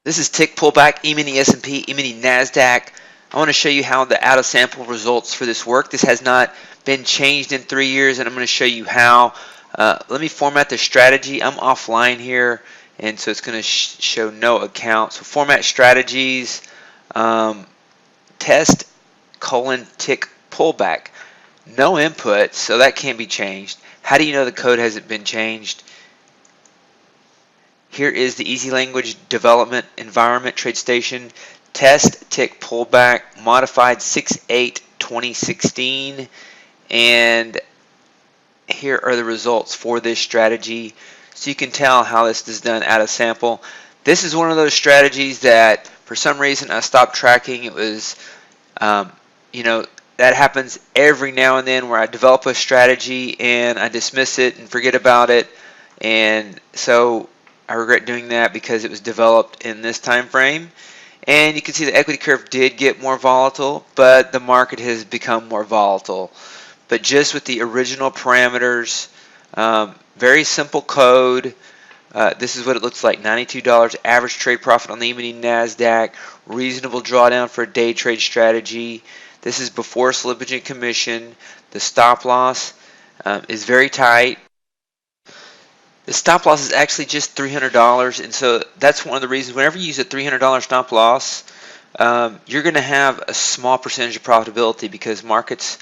This is tick pullback, E-mini S&P, E-mini Nasdaq. I want to show you how the out of sample results for this work. This has not been changed in 3 years, and I'm going to show you how. Let me format the strategy. I'm offline here, and so it's going to show no account. So format strategies, test tick pullback. No input, so that can't be changed. How do you know the code hasn't been changed? Here is the easy language development environment TradeStation test tick pullback modified 6/8/2016, and here are the results for this strategy. So you can tell how this is done out of sample. This is one of those strategies that for some reason I stopped tracking. It was that happens every now and then where I develop a strategy and I dismiss it and forget about it, and so I regret doing that because it was developed in this time frame. And you can see the equity curve did get more volatile, but the market has become more volatile. But just with the original parameters, very simple code. This is what it looks like. $92 average trade profit on the E-mini Nasdaq. Reasonable drawdown for a day trade strategy. This is before slippage and commission. The stop loss is very tight. The stop loss is actually just $300, and so that's one of the reasons whenever you use a $300 stop loss, you're going to have a small percentage of profitability because markets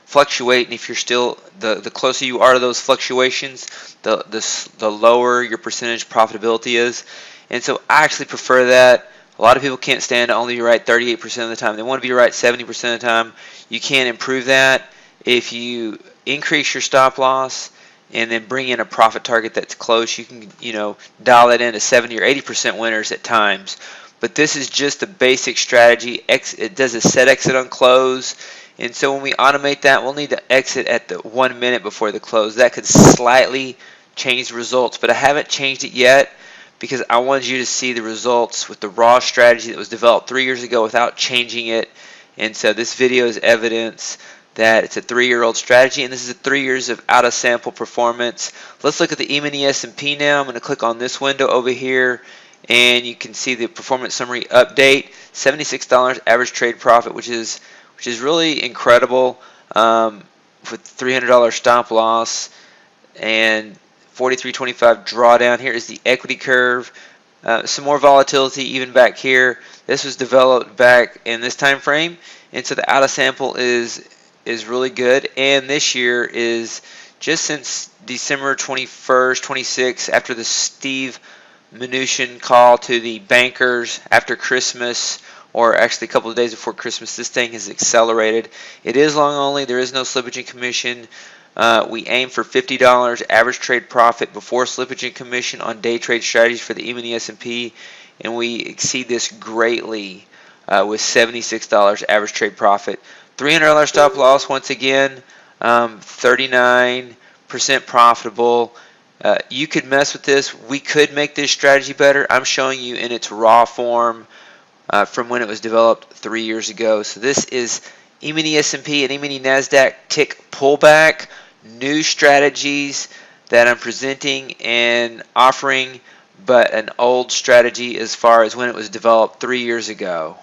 fluctuate, and if you're still the closer you are to those fluctuations, the lower your percentage profitability is. And so I actually prefer that. A lot of people can't stand to only be right 38% of the time. They want to be right 70% of the time. You can't improve that if you increase your stop loss and then bring in a profit target that's close. You can, dial it into 70 or 80% winners at times. But this is just a basic strategy. It does a set exit on close. And so when we automate that, we'll need to exit at the 1 minute before the close. That could slightly change the results, but I haven't changed it yet because I wanted you to see the results with the raw strategy that was developed 3 years ago without changing it. And so this video is evidence that it's a 3-year-old strategy, and this is 3 years of out of sample performance. Let's look at the E-mini S&P now. I'm going to click on this window over here, and you can see the performance summary update. $76 average trade profit, which is really incredible, with $300 stop loss and 43.25 drawdown. Here is the equity curve. Some more volatility even back here. This was developed back in this time frame, and so the out of sample is really good. And this year is just since December 21st, 26th, after the Steve Mnuchin call to the bankers after Christmas, or actually a couple of days before Christmas, this thing has accelerated. It is long only. There is no slippage and commission. We aim for $50 average trade profit before slippage and commission on day trade strategies for the E-mini S&P, and we exceed this greatly with $76 average trade profit. $300 stop loss, once again, 39% profitable. You could mess with this. We could make this strategy better. I'm showing you in its raw form from when it was developed 3 years ago. So this is E-mini S&P and E-mini Nasdaq tick pullback, new strategies that I'm presenting and offering, but an old strategy as far as when it was developed 3 years ago.